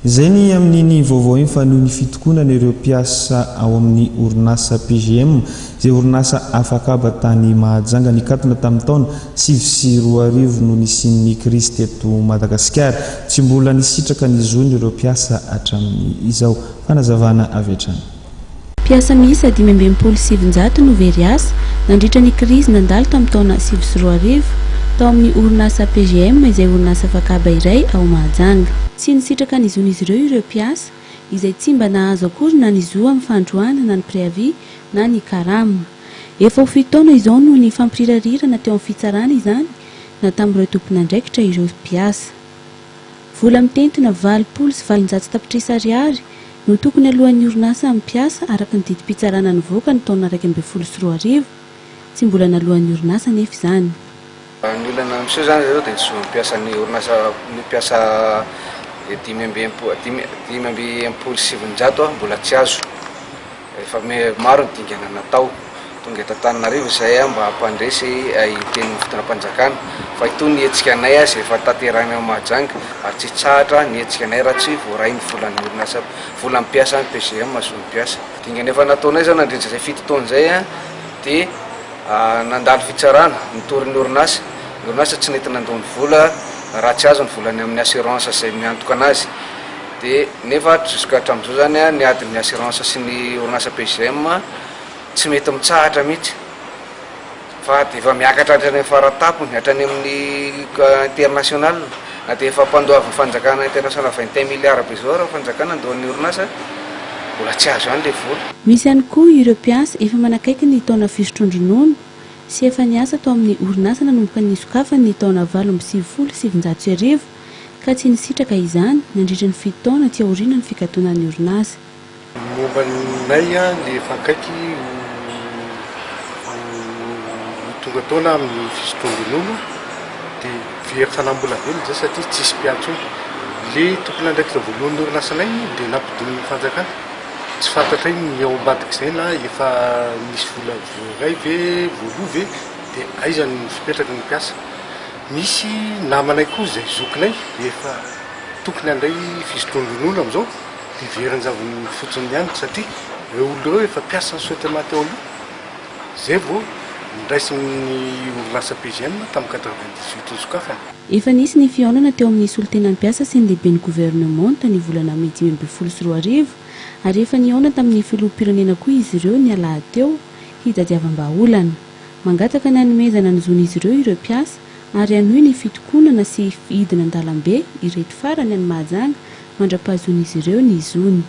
Izay ny amin'iny vaovao iny fa noho ny fitokonana ireo mpiasa ao amin'ny orinasa PGM izay orinasa afaka batany Mahajanga nikatona tamin'ny taona 2024 noho nisian'ny krizy teto Madagasikara. Tsy mbola nisitraka ny zony ireo mpiasa hatramin'ny izao fanazavana avy hatrany. Mpiasa miisa 570 no very asa nandritra ny krizy nandalo tamin'ny taona 2024 tao amin'ny orinasa PGM izay orinasa fakaba iray ao Mahajanga. Tsy nisitraka ny zon'izy ireo mpiasa izay tsy mba nahazo akory na ny zo amin'ny fandroana na ny préavis na ny karama. Efa ho 7 taona izao no ny fampirirarirana teo amin'ny fitsarana izany na tamin'ireo tompon'andraikitra ireo mpiasa. Vola mitentina 80 sy 700 tapitrisa ariary no tokony alohan'ny orinasa amin'ny mpiasa araka ny didim-pitsarana nivoaka ny taona 2024. Tsy mbola nalohany orinasa nefa izany. Ny olana amin'izao zany zao dia tsy mpiasa ny orinasa mpiasa 570 mbola tsy azo. Efa maro ny dingana natao tonga eto Antananarivo izay mba hampandresy itenin'ny fotoanam-panjakana fa itony ny hetsika anay azy efa tanterahina amin'ny Mahajanga ary tsy tsahatra ny hetsika anay raha tsy voaray ny volan'ny orinasa volan'ny mpiasa ny PGM mahazo ny mpiasa. Dingana efa nataonay zao nandritra izay 7 taona izay dia nandalo fitsarana nitory ny orinasa. Ny orinasa tsy nety nandony vola raha tsy azo ny volany amin'ny assurance izay miantoka anazy. Dia nefa jusqu'à hatramin'izao zany ny adin'ny assurance sy ny orinasa PGM tsy mety mitsahatra mihitsy fa dia efa miakatra hatrany faratapony hatrany amin'ny international na dia efa mpandoavin'ny fanjakana international 21 milliards bezao raha fanjakana andohan'ny orinasa mbola tsy azo ihany le vola. Misy ihany koa ireo mpiasa efa manakaiky ny taona fisotrondronono sy efa niasa tao amin'ny orinasa nanomboka ny sokafany ny taona 2017 ka tsy nisitraka izany nandritra ny 7 taona tsy aoriana ny fikatonan'ny orinasa. Momba nay le fankaiky tonga taona amin'ny fisotrondronono dia very fanambola velona zay satria tsisy mpiatso le tokony andraikitra voalohan'ny orinasanay dia nampidin'ny fanjakana. Tsy fantatra ny ao ambadik'izay na efa misy vola iray ve voaloha ve dia aiza ny fipetraka ny mpiasa. Misy namanay koa izay zokinay efa tokony andray fisotrondronono amin'izao dia veriny zavony fotsiny ihany satria ireo olona ireo efa mpiasa ny sotra maty ao aloha. Zay vao niraisin'ny orinasa PGM tamin'ny 98 sokafany. Efa nisy ny fihaonana teo amin'ny solotenan'ny mpiasa sy ny lehiben'ny gouvernement ny volana May 2024 ary efa nihaona tamin'ny filoham-pirenena koa izy ireo ny alahady teo hijadiavam-baolana. Mangataka ny hanomezana ny zon'izy ireo mpiasa ary hanohy ny fitokonana sy hidina an-dalambe ireto farany any Mahajanga mandra-pahazon'izy ireo ny zony.